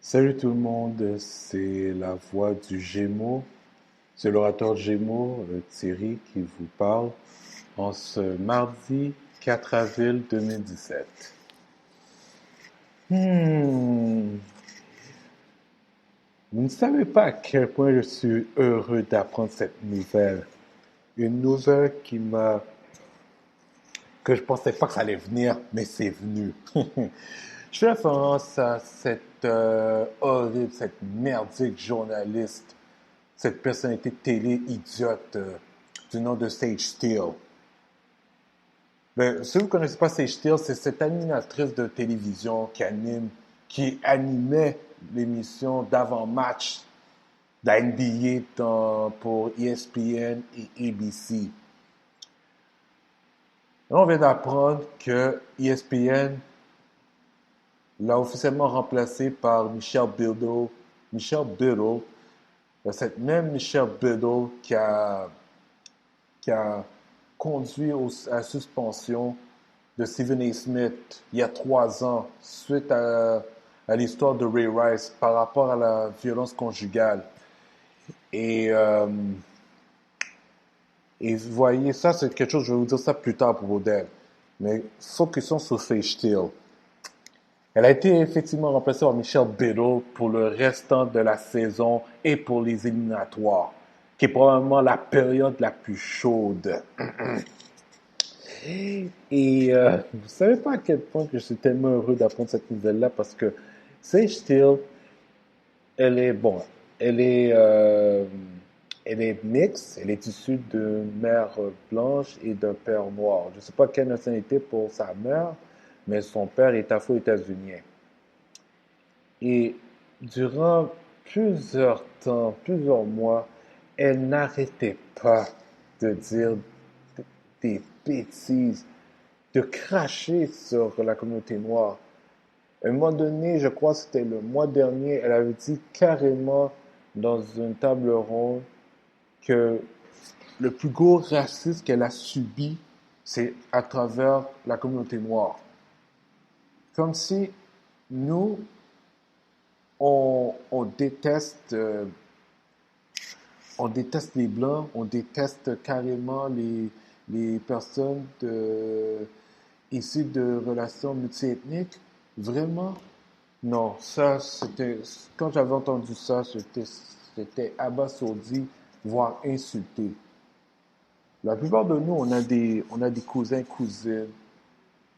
Salut tout le monde, c'est la voix du Gémeaux, c'est l'orateur Gémeaux, Thierry, qui vous parle en ce mardi 4 avril 2017. Hmm, Vous ne savez pas à quel point je suis heureux d'apprendre cette nouvelle. Une nouvelle que je pensais pas que ça allait venir, mais c'est venu. Je fais référence à cette horrible, cette merdique journaliste, cette personnalité de télé idiote du nom de Sage Steele. Ben, si vous ne connaissez pas Sage Steele, c'est cette animatrice de télévision qui animait l'émission d'avant-match de la NBA pour ESPN et ABC. Là, on vient d'apprendre que ESPN l'a officiellement remplacé par Michelle Biddle. Michelle Biddle, cette même Michelle Biddle qui a conduit à la suspension de Stephen A. Smith il y a 3 ans suite à l'histoire de Ray Rice par rapport à la violence conjugale. Et, euh, et vous voyez, ça c'est quelque chose, je vais vous dire ça plus tard pour propos d'elle. Mais focusons sur Sage Steele. Elle a été effectivement remplacée par Michelle Biddle pour le restant de la saison et pour les éliminatoires, qui est probablement la période la plus chaude. Vous savez pas à quel point que je suis tellement heureux d'apprendre cette nouvelle-là parce que Sage Steele, elle est bon, elle est, euh, elle est mixte, elle est issue d'une mère blanche et d'un père noir. Je ne sais pas quelle nationalité pour sa mère, mais son père est afro-états-unien. Et durant plusieurs temps, plusieurs mois, elle n'arrêtait pas de dire des bêtises, de cracher sur la communauté noire. À un moment donné, je crois que c'était le mois dernier, elle avait dit carrément dans une table ronde que le plus gros racisme qu'elle a subi, c'est à travers la communauté noire. Comme si nous, on on déteste les Blancs, on déteste carrément les personnes issues de relations multiethniques. Vraiment, non. Ça, c'était, quand j'avais entendu ça, j'étais abasourdi, voire insulté. La plupart de nous, on a des cousins, cousines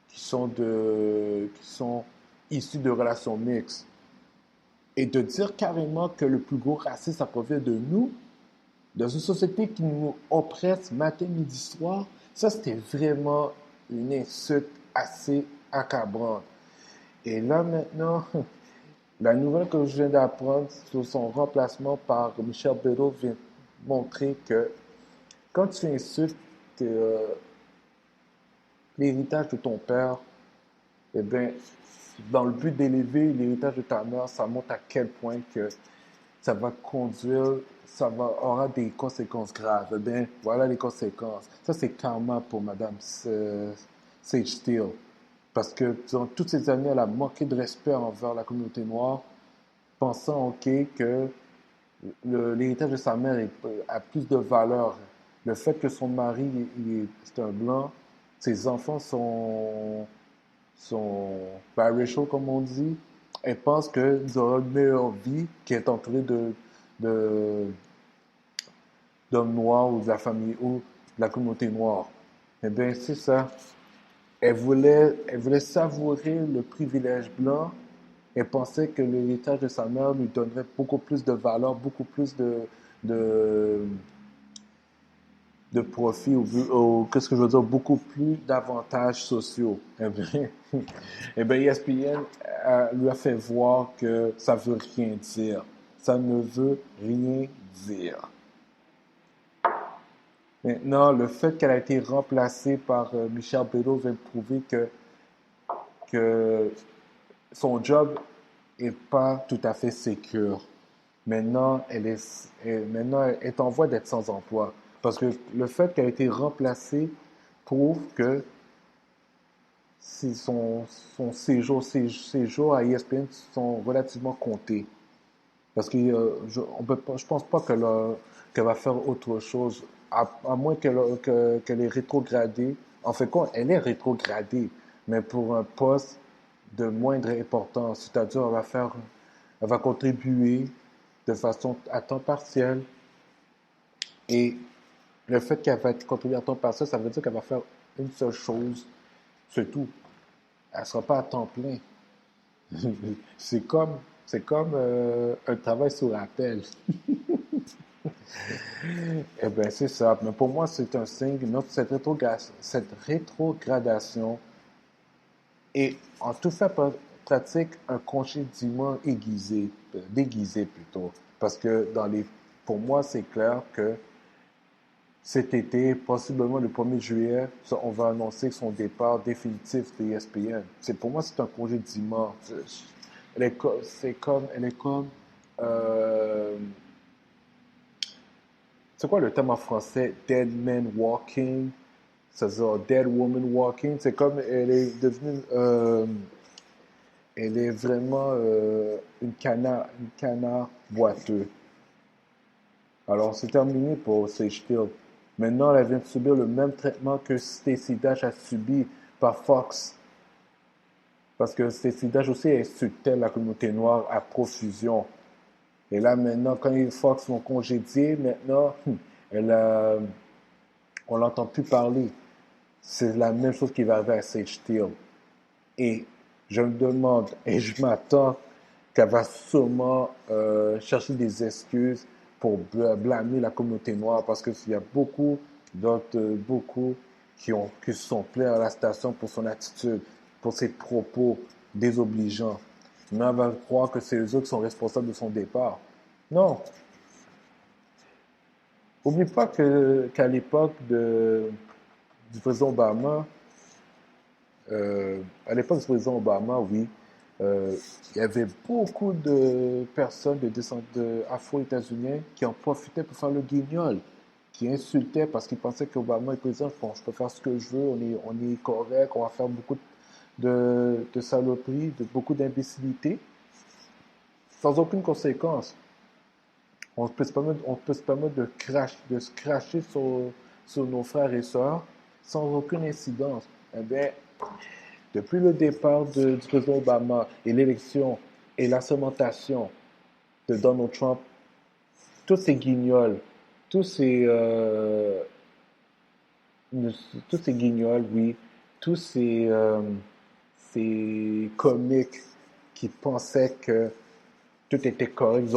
qui sont issus de relations mixtes. Et de dire carrément que le plus gros racisme, ça provient de nous, dans une société qui nous oppresse matin, midi, soir, ça c'était vraiment une insulte assez accablante. Et là maintenant, la nouvelle que je viens d'apprendre sur son remplacement par Michel Bedeau vient montrer que quand tu insultes euh, l'héritage de ton père, eh bien, dans le but d'élever l'héritage de ta mère, ça montre à quel point que ça va conduire, aura des conséquences graves. Eh bien, voilà les conséquences. Ça, c'est karma pour Madame Sage Steele. Parce que durant toutes ces années, elle a manqué de respect envers la communauté noire, pensant, OK, que l'héritage de sa mère a plus de valeur. Le fait que son mari c'est un blanc, ses enfants sont biracial, comme on dit, elle pense qu'ils auront une meilleure vie qui est entourée de, d'hommes noirs ou de la famille ou de la communauté noire. Eh bien, c'est ça. Elle voulait savourer le privilège blanc. Elle pensait que l'héritage de sa mère lui donnerait beaucoup plus de valeur, beaucoup plus de, de profit qu'est-ce que je veux dire, beaucoup plus d'avantages sociaux. Eh bien, eh bien ESPN lui a fait voir que ça veut rien dire. Ça ne veut rien dire. Maintenant, le fait qu'elle a été remplacée par Michel Bedeau vient prouver que son job est pas tout à fait sécure. Maintenant, elle est en voie d'être sans emploi. Parce que le fait qu'elle ait été remplacée prouve que son séjour à ESPN sont relativement comptés. Parce que je pense pas qu'elle va faire autre chose, à moins qu'elle est rétrogradée. En fait, quoi, elle est rétrogradée, mais pour un poste de moindre importance. C'est-à-dire, elle va contribuer de façon à temps partiel. Et le fait qu'elle va contribuer à temps partiel, ça veut dire qu'elle va faire une seule chose, c'est tout. Elle ne sera pas à temps plein. c'est comme, c'est comme un travail sur appel. Eh bien, c'est ça. Mais pour moi, c'est un signe. Cette rétrogradation est en tout fait pratique un congédiement déguisé plutôt. Parce que pour moi, c'est clair que cet été, possiblement le 1er juillet, on va annoncer son départ définitif de ESPN. Pour moi, c'est un congédiement. Elle est comme, euh, c'est quoi le terme en français? Dead man walking, c'est-à-dire dead woman walking. C'est comme elle est devenue, elle est vraiment une canard boiteux. Alors, c'est terminé pour Sage Steele. Maintenant, elle vient de subir le même traitement que Stacey Dash a subi par Fox. Parce que Stacey Dash aussi insultait la communauté noire à profusion. Et là, maintenant, quand les Fox l'ont congédié, maintenant, elle a, on l'entend plus parler. C'est la même chose qui va arriver à Sage Steele. Et je me demande, et je m'attends qu'elle va sûrement chercher des excuses pour blâmer la communauté noire parce qu'il y a beaucoup qui se sont plaints à la station pour son attitude, pour ses propos désobligeants. Mais elle va croire que c'est eux qui sont responsables de son départ. Non. Oublie pas qu'à l'époque du président Obama, à l'époque du président Obama, oui, euh, il y avait beaucoup de personnes de descente afro-états-uniens qui en profitaient pour faire le guignol, qui insultaient parce qu'ils pensaient qu'Obama est président. Bon, je peux faire ce que je veux, on est correct, on va faire beaucoup de saloperies, beaucoup d'imbécilités, sans aucune conséquence. On peut se permettre de se cracher sur nos frères et sœurs sans aucune incidence. Eh bien, depuis le départ du président Obama et l'élection et la sémentation de Donald Trump, tous ces guignols, tous ces, euh, tous ces guignols, oui, tous ces comiques qui pensaient que tout était correct,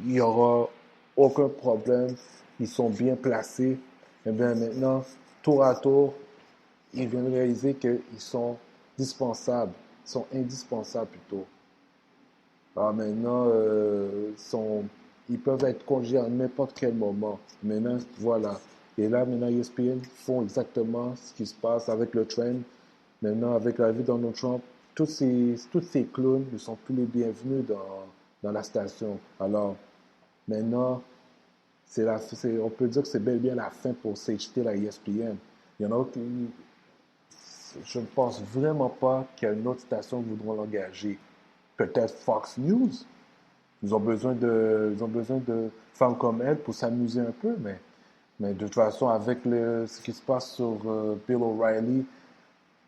il n'y aura aucun problème, ils sont bien placés. Et bien maintenant, tour à tour, ils viennent réaliser qu'ils sont dispensables, ils sont indispensables plutôt. Alors maintenant, ils peuvent être congédiés à n'importe quel moment. Maintenant, voilà. Et là, maintenant, ESPN font exactement ce qui se passe avec le trend. Maintenant, avec la vie de Donald Trump, tous ces clowns ne sont plus les bienvenus dans la station. Alors, maintenant, on peut dire que c'est bel et bien la fin pour Sage-Steele à ESPN. Il y en a qui, je ne pense vraiment pas qu'il y a une autre station qui voudra l'engager. Peut-être Fox News. Ils ont besoin de femmes comme elle pour s'amuser un peu, mais de toute façon, avec ce qui se passe sur Bill O'Reilly,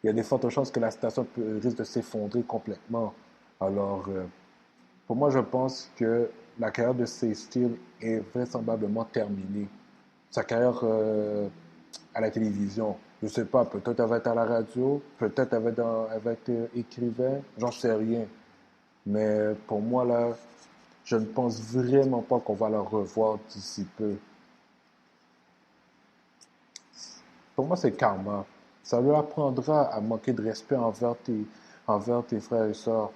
il y a des fortes chances que la station risque de s'effondrer complètement. Alors, pour moi, je pense que la carrière de Stacey Steele est vraisemblablement terminée. Sa carrière à la télévision, je ne sais pas, peut-être elle va être à la radio, peut-être elle va être écrivain, j'en sais rien. Mais pour moi, là, je ne pense vraiment pas qu'on va la revoir d'ici peu. Pour moi, c'est karma. Ça lui apprendra à manquer de respect envers tes frères et sœurs.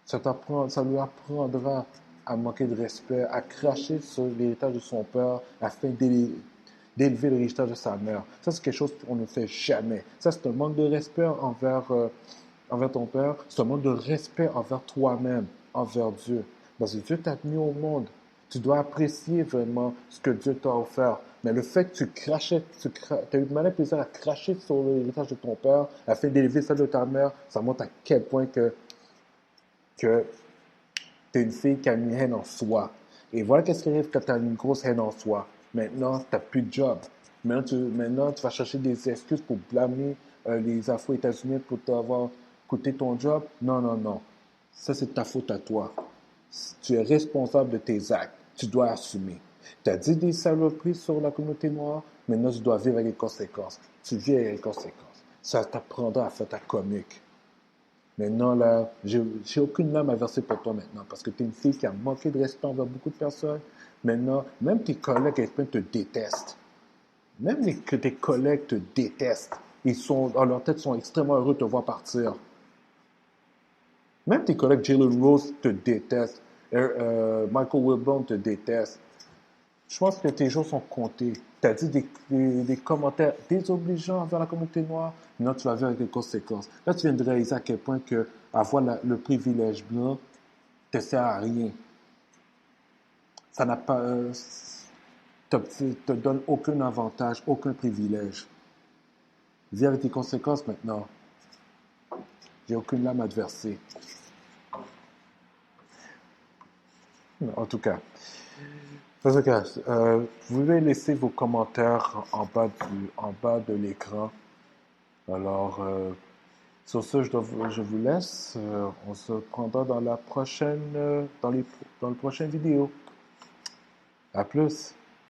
Ça lui apprendra à manquer de respect, à cracher sur l'héritage de son père afin d'élever l'héritage de sa mère. Ça, c'est quelque chose qu'on ne fait jamais. Ça, c'est un manque de respect envers ton père. C'est un manque de respect envers toi-même, envers Dieu. Parce que Dieu t'a mis au monde. Tu dois apprécier vraiment ce que Dieu t'a offert. Mais le fait que tu crachais, tu as eu malin plaisir à cracher sur l'héritage de ton père, afin d'élever celle de ta mère, ça montre à quel point que tu es une fille qui a une haine en soi. Et voilà qu'est-ce qui arrive quand tu as une grosse haine en soi. Maintenant, tu n'as plus de job. Maintenant, tu vas chercher des excuses pour blâmer les Afro-États-Unis pour t'avoir coûté ton job. Non, non, non. Ça, c'est ta faute à toi. Tu es responsable de tes actes. Tu dois assumer. Tu as dit des saloperies sur la communauté noire. Maintenant, tu dois vivre avec les conséquences. Tu vis avec les conséquences. Ça t'apprendra à faire ta comique. Maintenant, là, j'ai aucune lame à verser pour toi maintenant parce que tu es une fille qui a manqué de respect envers beaucoup de personnes. Maintenant, même tes collègues à te détestent. Que tes collègues te détestent. Ils sont, dans leur tête, sont extrêmement heureux de te voir partir. Même tes collègues Jalen Rose te détestent. Michael Wilbon te déteste. Je pense que tes jours sont comptés. Tu as dit des commentaires désobligeants envers la communauté noire. Maintenant, tu vas vivre avec les conséquences. Là, tu viens de réaliser à quel point que avoir le privilège blanc ne te sert à rien. Ça n'a pas... te donne aucun avantage, aucun privilège. Vis avec tes conséquences maintenant. J'ai aucune lame à te verser. En tout cas, vous pouvez laisser vos commentaires en bas de l'écran. Alors, sur ce, je vous laisse. On se prendra dans la prochaine, dans le prochain vidéo. À plus.